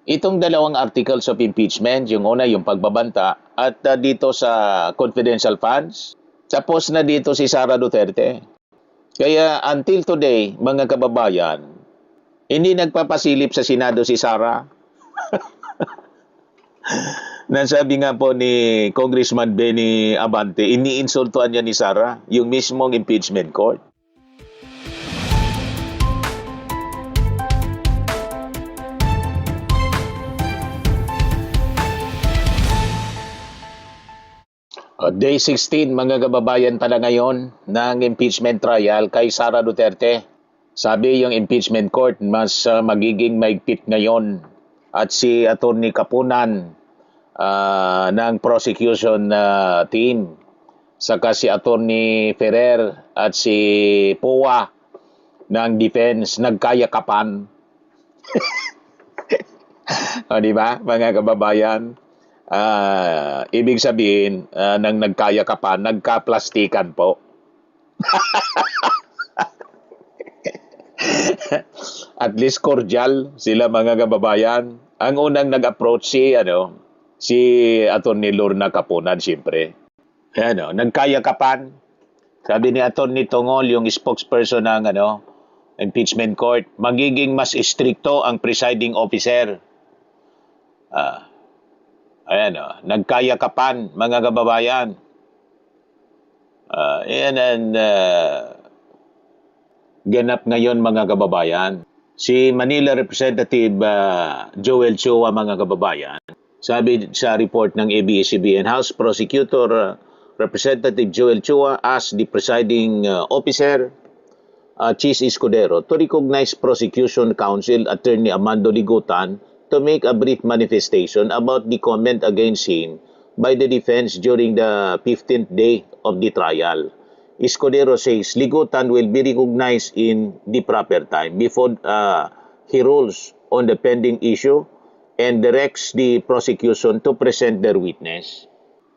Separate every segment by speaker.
Speaker 1: Itong dalawang articles of impeachment, yung una yung pagbabanta at dito sa confidential funds, tapos na dito si Sara Duterte. Kaya until today, mga kababayan, hindi nagpapasilip sa Senado si Sara. Nasabi nga po ni Congressman Benny Abante, iniinsultuan niya ni Sara yung mismong impeachment court. Day 16, mga kababayan pala ngayon ng impeachment trial kay Sara Duterte. Sabi yung impeachment court mas magiging maigpit ngayon at si Attorney Kapunan ng prosecution team saka si Attorney Ferrer at si POA ng defense nagkayakapan. O, di ba, mga kababayan? Ibig sabihin, nang nagkayakapan, nagkaplastikan po. At least cordial sila, mga kababayan. Ang unang nag-approach si Attorney Lorna Kapunan, siyempre. Nagkayakapan. Sabi ni Attorney Tongol, yung spokesperson ng impeachment court, magiging mas istrikto ang presiding officer. Nagkayakapan, mga kababayan. Yan ang ganap ngayon, mga kababayan. Si Manila Representative Joel Chua, mga kababayan, sabi sa report ng ABS-CBN, House Prosecutor Representative Joel Chua asked the presiding officer, Chis Escudero, to recognize Prosecution Counsel Attorney Amando Ligutan to make a brief manifestation about the comment against him by the defense during the 15th day of the trial. Escudero says Ligutan will be recognized in the proper time before he rules on the pending issue and directs the prosecution to present their witness.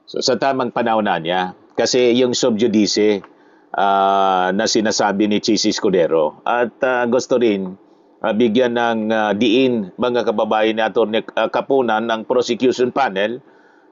Speaker 1: So, sa tamang panahon na niya, kasi yung sub judice na sinasabi ni Chis Escudero at gusto rin bigyan ng diin, mga kababayan ni Atty. Kapunan ng prosecution panel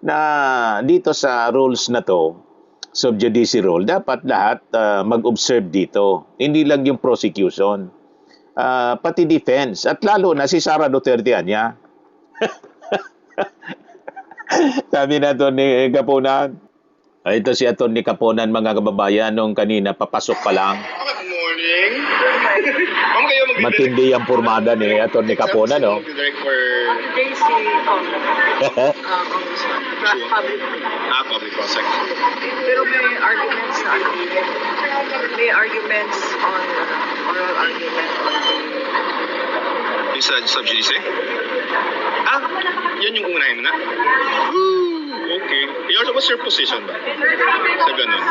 Speaker 1: na dito sa rules na to, sub judice rule, dapat lahat mag-observe dito. Hindi lang yung prosecution, pati defense, at lalo na si Sara Duterte niya. Sabi na Atty. Kapunan. Ito si Atty. Kapunan, mga kababayan, nung kanina papasok pa lang.
Speaker 2: Good morning.
Speaker 1: Matindi ang pormada ni Atty. Kapunan, no?
Speaker 2: Today si Congressman. Public prosecutor.
Speaker 3: Pero may arguments on oral argument on
Speaker 2: Yung sa sub-judice? Yan yung unahin mo na? Okay. What's your position ba? Sa ganun?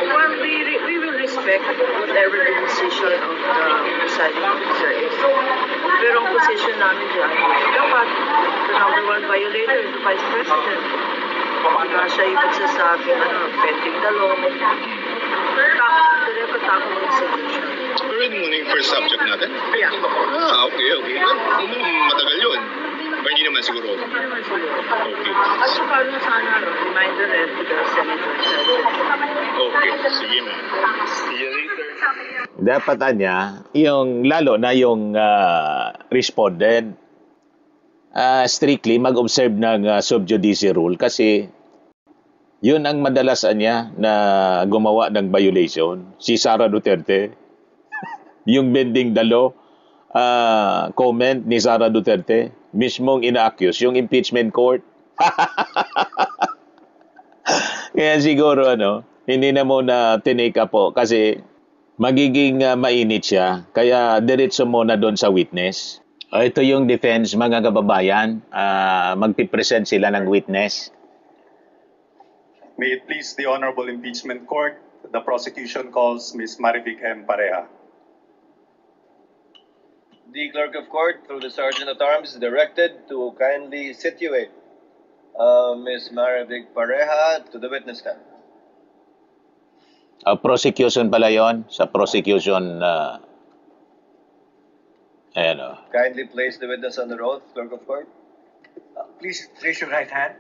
Speaker 3: Well, we will respect whatever the decision of the presiding officer is. Pero ang position namin dyan, dapat the number one violator is the Vice President. Diba siya yung magsasabi, pending the law. Dapat tako ng institution.
Speaker 2: Pero yun muna yung first subject natin?
Speaker 3: Yeah.
Speaker 2: Okay. Matagal yun. Pero hindi naman siguro. Okay.
Speaker 3: At saka sana, reminder rin to the Senator.
Speaker 2: Okay. Sige, ma'am. See you later.
Speaker 1: Dapat niya, yung lalo na yung respondent, strictly mag-observe ng sub judice rule kasi yun ang madalas niya na gumawa ng violation, si Sara Duterte. Yung bending the law comment ni Sara Duterte, mismong ina-accuse yung impeachment court. Kaya siguro hindi na muna tinake up po kasi magiging mainit siya. Kaya diretso muna doon sa witness. Ito yung defense, mga kababayan. Magpipresent sila ng witness.
Speaker 4: May it please the Honorable Impeachment Court, the prosecution calls Ms. Marivic M. Pareja.
Speaker 5: The Clerk of Court, through the Sergeant at Arms, is directed to kindly situate Ms. Marivic Pareja to the witness stand.
Speaker 1: Prosecution pala yon, sa prosecution Ayan o.
Speaker 5: Kindly place the witness on the oath, clerk of court.
Speaker 6: Please raise your right hand.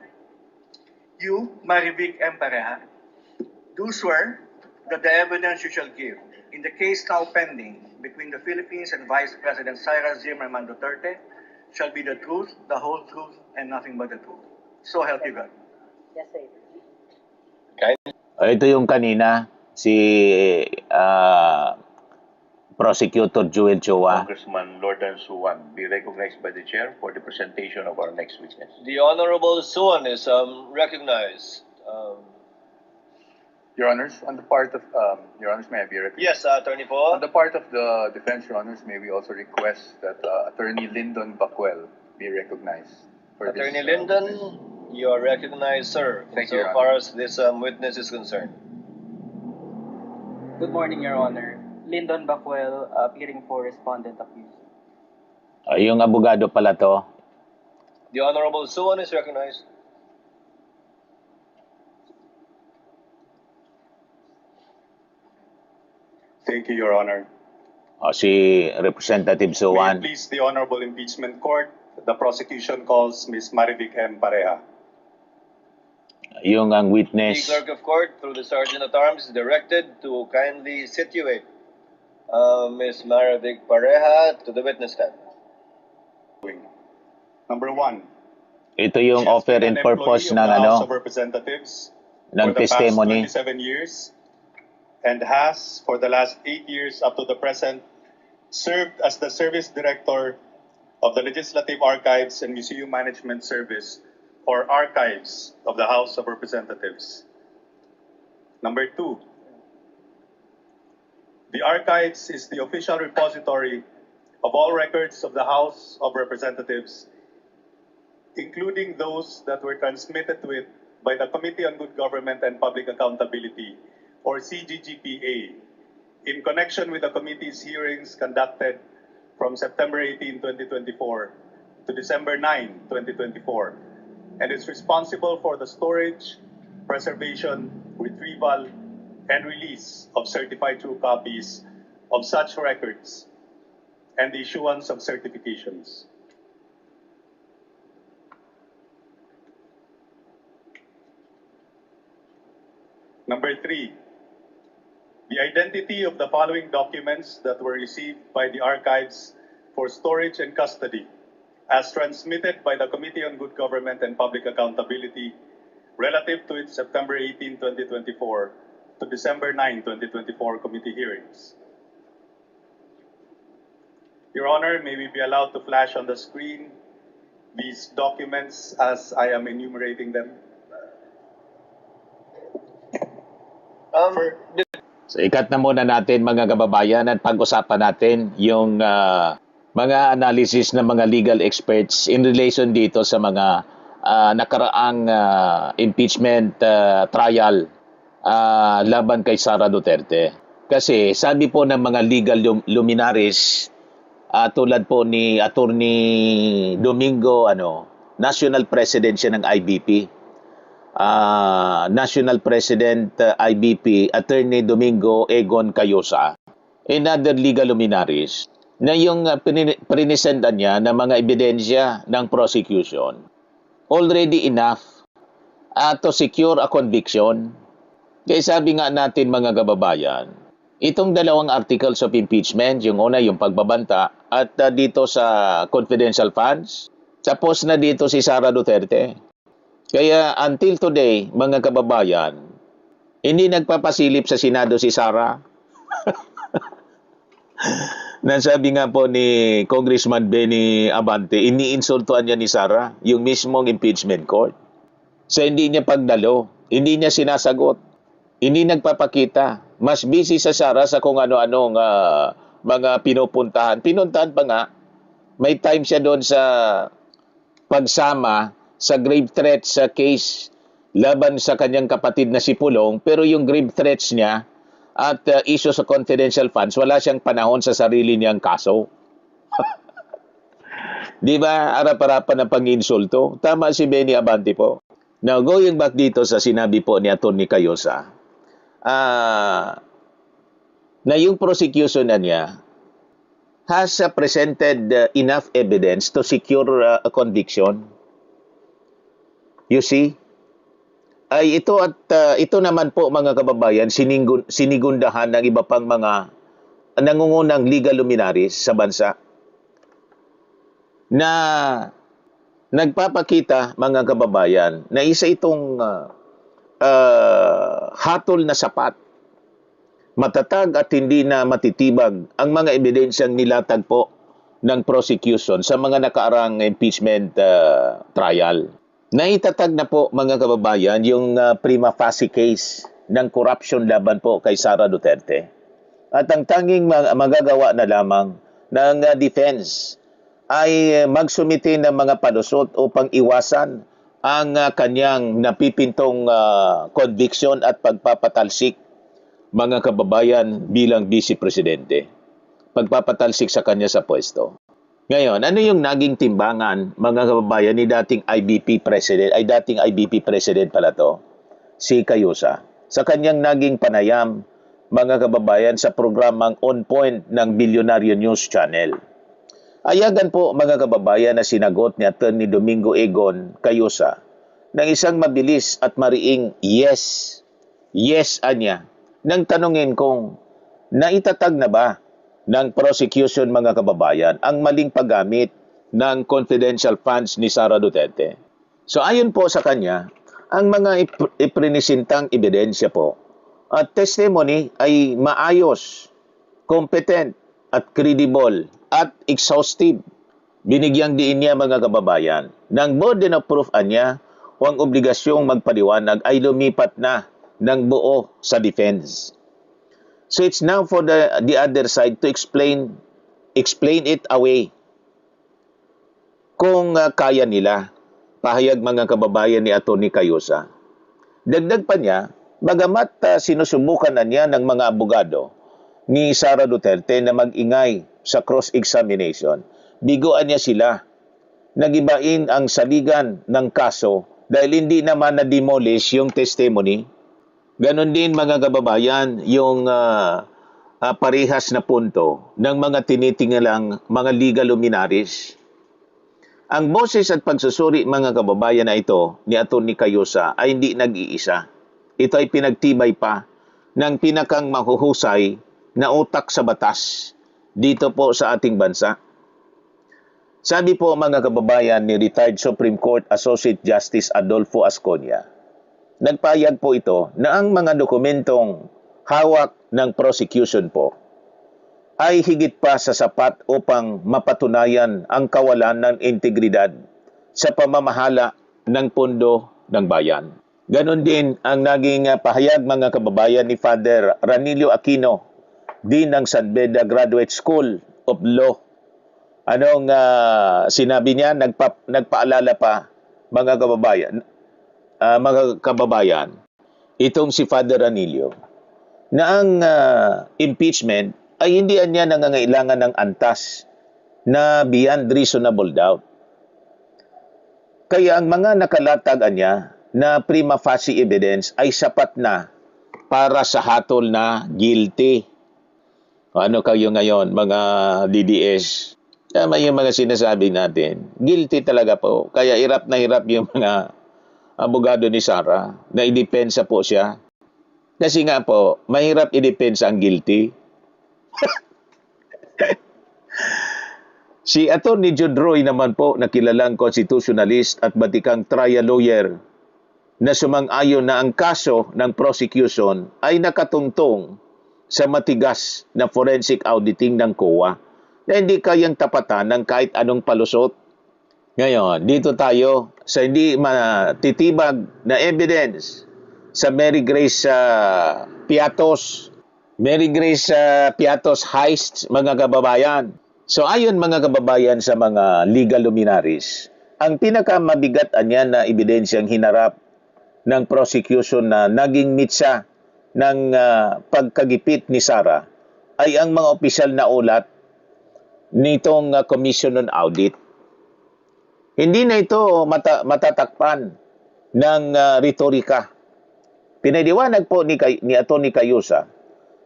Speaker 6: You, Marivic M. Pareha, do swear that the evidence you shall give in the case now pending between the Philippines and Vice President Sara Zimmerman Duterte shall be the truth, the whole truth, and nothing but the truth. So help you God.
Speaker 5: Kindly.
Speaker 1: Ito yung kanina, si Prosecutor Joel Chua.
Speaker 7: Congressman Lordan Suwan be recognized by the chair for the presentation of our next witness.
Speaker 5: The Honorable Suwan is recognized.
Speaker 8: Your Honors, on the part of, Your Honors, may I be recognized?
Speaker 5: Yes, Attorney Po.
Speaker 8: On the part of the defense, Your Honors, may we also request that Attorney Lyndon Bacuel be recognized for
Speaker 5: Attorney
Speaker 8: this,
Speaker 5: Lyndon,
Speaker 8: witness.
Speaker 5: you are recognized, sir.
Speaker 8: Thank
Speaker 5: so
Speaker 8: you, Your
Speaker 5: far as this witness is concerned.
Speaker 9: Good morning, Your Honor. Lyndon Bacuel, appearing for respondent accused.
Speaker 1: Yung abogado pala to.
Speaker 5: The Honorable Suwan is recognized.
Speaker 4: Thank you, Your Honor.
Speaker 1: Si Representative
Speaker 4: May it
Speaker 1: Suwan.
Speaker 4: please the Honorable Impeachment Court, the prosecution calls Ms. Marivic M. Pareha.
Speaker 1: Yung ang
Speaker 5: The
Speaker 1: witness.
Speaker 5: clerk of court, through the Sergeant at Arms, is directed to kindly situate Ms. Marivic Pareha to the witness stand.
Speaker 4: Number one,
Speaker 1: Ito yung
Speaker 4: she has
Speaker 1: offer
Speaker 4: been
Speaker 1: and
Speaker 4: an
Speaker 1: purpose
Speaker 4: employee of
Speaker 1: ng
Speaker 4: the
Speaker 1: ano,
Speaker 4: House of Representatives
Speaker 1: ng
Speaker 4: for the past
Speaker 1: testimony.
Speaker 4: 27 years and has, for the last 8 years up to the present, served as the Service Director of the Legislative Archives and Museum Management Service or Archives of the House of Representatives. Number two, the Archives is the official repository of all records of the House of Representatives, including those that were transmitted to it by the Committee on Good Government and Public Accountability, or CGGPA, in connection with the committee's hearings conducted from September 18, 2024 to December 9, 2024, and is responsible for the storage, preservation, retrieval, and release of certified true copies of such records and the issuance of certifications. Number three, the identity of the following documents that were received by the archives for storage and custody as transmitted by the Committee on Good Government and Public Accountability relative to its September 18, 2024 to December 9, 2024 committee hearings. Your Honor, may we be allowed to flash on the screen these documents as I am enumerating them?
Speaker 1: So ikat na muna natin mga kababayan at pag-usapan natin yung mga analysis ng mga legal experts in relation dito sa mga nakaraang impeachment trial laban kay Sara Duterte. Kasi sabi po ng mga legal luminaries tulad po ni Attorney Domingo National President siya ng IBP. National President IBP Attorney Domingo Egon Cayosa and other legal luminaries na yung prinisentan niya ng mga ebidensya ng prosecution already enough to secure a conviction. Kaya sabi nga natin mga kababayan, itong dalawang articles of impeachment, yung una yung pagbabanta at dito sa confidential funds, tapos na dito si Sara Duterte. Kaya until today, mga kababayan, hindi nagpapasilip sa Senado si Sara. Nasabi nga po ni Congressman Benny Abante, iniinsultuan niya ni Sara yung mismong impeachment court. So hindi niya pagdalo, hindi niya sinasagot, hindi nagpapakita. Mas busy sa Sara sa kung ano-anong mga pinupuntahan. Pinuntahan pa nga, may time siya doon sa pagsama sa grave threats sa case laban sa kanyang kapatid na si Pulong, pero yung grave threats niya at issue sa confidential funds, wala siyang panahon sa sarili niyang kaso. Di ba, arap-arapan ng pang-insulto? Tama si Benny Abante po. Now, going back dito sa sinabi po ni Atty. Cayosa, na yung prosecution na niya has presented enough evidence to secure a conviction. You see? Ay ito at ito naman po mga kababayan, sinigundahan ng iba pang mga nangungunang legal luminaries sa bansa na nagpapakita mga kababayan na isa itong hatol na sapat, matatag at hindi na matitibag ang mga ebidensyang nilatag po ng prosecution sa mga nakaarang impeachment trial. Naitatag na po mga kababayan yung prima facie case ng corruption laban po kay Sara Duterte. At ang tanging magagawa na lamang ng defense ay magsumite ng mga palusot upang iwasan ang kanyang napipintong conviction at pagpapatalsik mga kababayan bilang Vice Presidente. Pagpapatalsik sa kanya sa pwesto. Ngayon, ano yung naging timbangan mga kababayan ni dating IBP President, ay dating IBP President pala to, si Cayusa, sa kanyang naging panayam mga kababayan sa programang On Point ng Bilyonaryo News Channel. Ayagan po mga kababayan na sinagot ni Atty. Domingo Egon Cayusa ng isang mabilis at mariing yes anya, nang tanungin kung naitatag na ba ng prosecution mga kababayan ang maling paggamit ng confidential funds ni Sara Duterte. So ayon po sa kanya, ang mga iprinisintang ebidensya po at testimony ay maayos, competent at credible at exhaustive. Binigyang diin niya mga kababayan ng burden of proof niya o ang obligasyong magpaliwanag ay lumipat na ng buo sa defense. So it's now for the other side to explain it away. Kung kaya nila, pahayag mga kababayan ni Atty. Cayusa. Dagdag pa niya, bagamat sinusubukan na niya ng mga abogado ni Sara Duterte na mag-ingay sa cross-examination, biguan niya sila. Nagibain ang saligan ng kaso dahil hindi naman na-demolish yung testimony. Ganon din mga kababayan yung parehas na punto ng mga tinitingalang mga legal luminaries. Ang boses at pagsusuri mga kababayan na ito ni Atty. Cayusa ay hindi nag-iisa. Ito ay pinagtibay pa ng pinakang mahuhusay na utak sa batas dito po sa ating bansa. Sabi po mga kababayan ni retired Supreme Court Associate Justice Adolfo Asconia, nagpahayag po ito na ang mga dokumentong hawak ng prosecution po ay higit pa sa sapat upang mapatunayan ang kawalan ng integridad sa pamamahala ng pondo ng bayan. Ganon din ang naging pahayag mga kababayan ni Father Ranilio Aquino, Dean ng San Beda Graduate School of Law. Anong sinabi niya? Nagpaalala pa mga kababayan, itong si Father Ranilio, na ang impeachment ay hindi niya nangangailangan ng antas na beyond reasonable doubt. Kaya ang mga nakalatag niya na prima facie evidence ay sapat na para sa hatol na guilty. Ano kayo ngayon, mga DDS? Tama yung mga sinasabi natin. Guilty talaga po. Kaya hirap na hirap yung mga abogado ni Sara na idepensa po siya. Kasi nga po, mahirap idepensa ang guilty. Si Atty. Jude Roy naman po, na kilalang constitutionalist at batikang trial lawyer, na sumang-ayon na ang kaso ng prosecution ay nakatungtong sa matigas na forensic auditing ng COA na hindi kayang tapatan ng kahit anong palusot. Ngayon, dito tayo sa hindi matitibag na evidence sa Mary Grace Piatos heist, mga kababayan. So ayon mga kababayan sa mga legal luminaries, ang pinakamabigat niya na ebidensyang hinarap ng prosecution na naging mitsa ng pagkagipit ni Sara ay ang mga opisyal na ulat nitong Commission on Audit. Hindi na ito matatakpan ng retorika. Pinaliwanag po ni Atty. Cayusa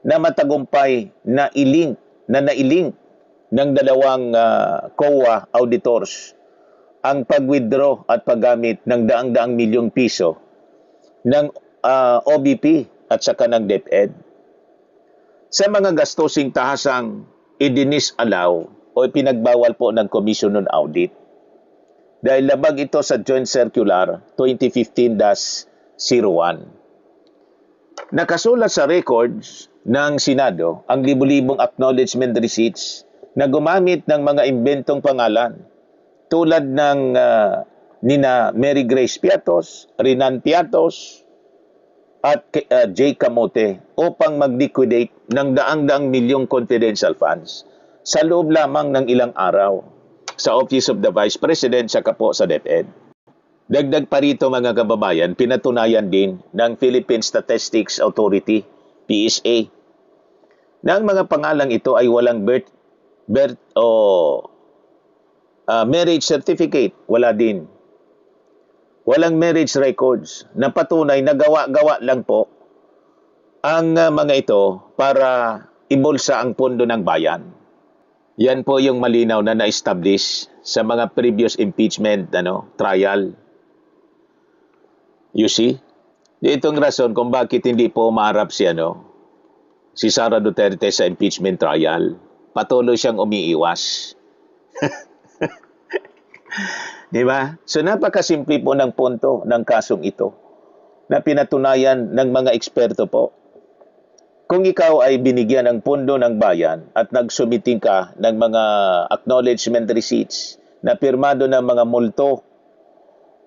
Speaker 1: na matagumpay na nailink ng dalawang COA auditors ang pag-withdraw at paggamit ng daang-daang milyong piso ng OBP at saka ng DepEd. Sa mga gastosing tahasang i-disallow o pinagbawal po ng Commission on Audit. Dahil labag ito sa Joint Circular 2015-01. Nakasulat sa records ng Senado ang libu-libong acknowledgement receipts na gumamit ng mga imbentong pangalan tulad ng nina Mary Grace Piatos, Rinan Piatos, at J. Camote upang mag-liquidate ng daang-daang milyong confidential funds sa loob lamang ng ilang araw sa Office of the Vice President sa po sa DepEd. Dagdag pa rito mga kababayan, pinatunayan din ng Philippine Statistics Authority, PSA, na ang mga pangalang ito ay walang marriage certificate, wala din. Walang marriage records na patunay na gawa-gawa lang po ang mga ito para ibulsa ang pondo ng bayan. Yan po yung malinaw na na-establish sa mga previous impeachment trial. You see? Itong rason kung bakit hindi po umarap si Sara Duterte sa impeachment trial. Patuloy siyang umiiwas. Di ba? So napakasimple po ng punto ng kasong ito na pinatunayan ng mga eksperto po. Kung ikaw ay binigyan ng pondo ng bayan at nagsumiting ka ng mga acknowledgement receipts na pirmado ng mga multo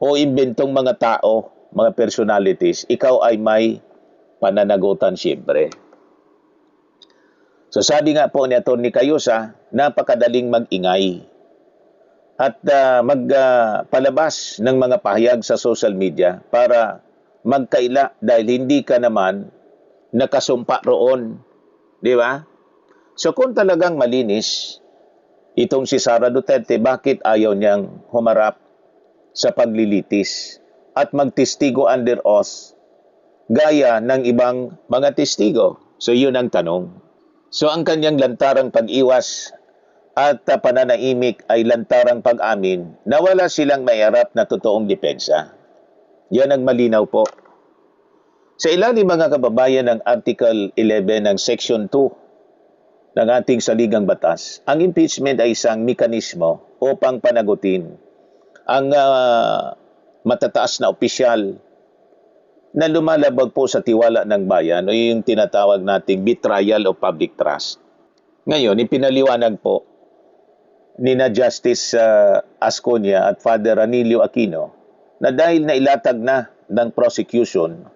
Speaker 1: o imbentong mga tao, mga personalities, ikaw ay may pananagutan siyempre. So sabi nga po ni Atty. Cayusa, napakadaling mag-ingay at magpalabas ng mga pahayag sa social media para magkaila dahil hindi ka naman nakasumpa roon. Di ba? So kung talagang malinis itong si Sara Duterte, bakit ayaw niyang humarap sa paglilitis at magtestigo under oath gaya ng ibang mga testigo? So yun ang tanong. So ang kanyang lantarang pag-iwas at pananaimik ay lantarang pag-amin na wala silang maiharap na totoong depensa. Yan ang malinaw po. Sa ilalim mga kababayan ng Article 11 ng Section 2 ng ating saligang batas, ang impeachment ay isang mekanismo upang panagutin ang matataas na opisyal na lumalabag po sa tiwala ng bayan o yung tinatawag nating betrayal of public trust. Ngayon, ipinaliwanag po ni Justice Asconia at Father Ranilio Aquino na dahil nailatag na ng prosecution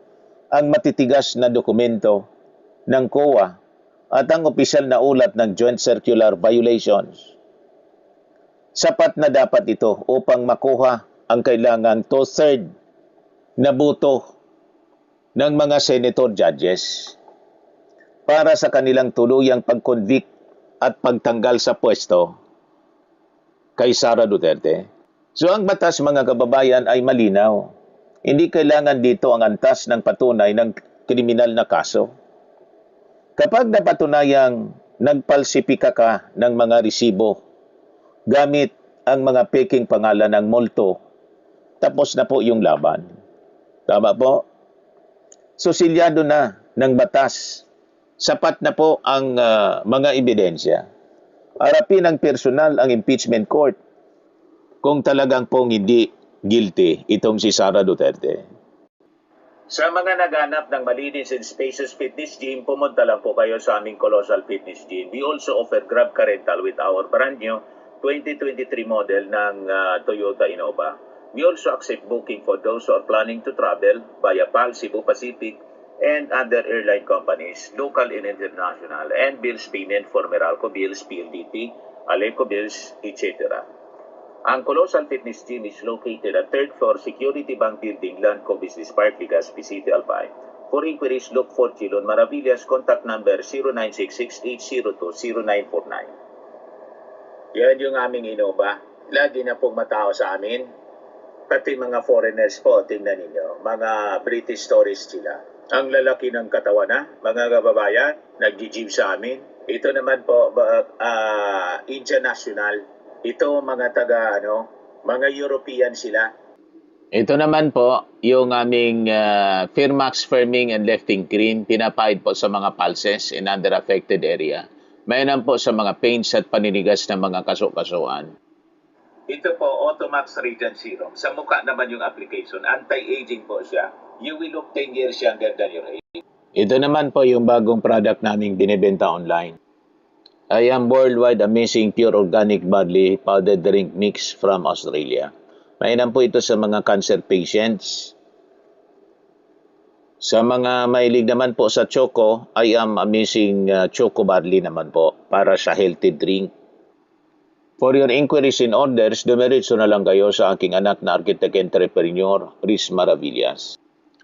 Speaker 1: ang matitigas na dokumento ng COA at ang opisyal na ulat ng Joint Circular Violations, sapat na dapat ito upang makuha ang kailangang 2/3 na boto ng mga senator judges para sa kanilang tuluyang pag-convict at pagtanggal sa pwesto kay Sara Duterte. So ang batas mga kababayan ay malinaw. Hindi kailangan dito ang antas ng patunay ng kriminal na kaso. Kapag napatunayang nagpalsipika ka ng mga resibo gamit ang mga peking pangalan ng multo, tapos na po yung laban. Tama po? So silyado na ng batas. Sapat na po ang mga ebidensya. Harapin ng personal ang impeachment court kung talagang pong hindi guilty itong si Sara Duterte. Sa mga naghanap ng malinis and spacious fitness gym, pumunta lang po kayo sa aming Colossal Fitness Gym. We also offer Grab Car Rental with our brand new 2023 model ng Toyota Innova. We also accept booking for those who are planning to travel via PAL, Cebu Pacific, and other airline companies, local and international, and bills payment for Meralco Bills, PLDT, Aleco Bills, etc. Ang Colossal Fitness Gym is located at 3rd floor Security Bank Building, Landco Business Park, Legazpi City, Albay. For inquiries, look for Chilon Maravillas. Contact number 0966-802-0949. Yan yung aming Innova. Lagi na pong matao sa amin. Pati mga foreigners po, tingnan ninyo. Mga British tourists sila. Ang lalaki ng katawan na, mga kababayan, nag-gym sa amin. Ito naman po, international. Ito mga mga European sila. Ito naman po, yung aming Firmax Firming and Lifting Cream, pinapahid po sa mga pulses in under-affected area. Mayroon po sa mga pains at paninigas ng mga kaso-kasuan. Ito po, Automax Radiant Serum. Sa mukha naman yung application. Anti-aging po siya. You will look 10 years younger than your age. Ito naman po yung bagong product naming binibenta online. I am Worldwide Amazing Pure Organic Barley Powdered Drink Mix from Australia. Mainam po ito sa mga cancer patients. Sa mga mahilig naman po sa choco, I am Amazing Choco Barley naman po para sa healthy drink. For your inquiries and orders, dumiretso na lang kayo sa aking anak na architect entrepreneur, Riz Maravillas.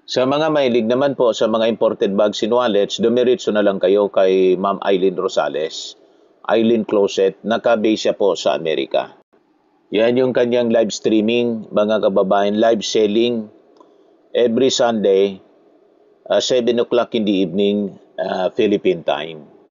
Speaker 1: Sa mga mahilig naman po sa mga imported bags and wallets, dumiretso na lang kayo kay Ma'am Eileen Rosales. Eileen Closet, nakabase siya po sa Amerika. Yan yung kanyang live streaming, mga kababayan, live selling every Sunday, 7 o'clock in the evening, Philippine time.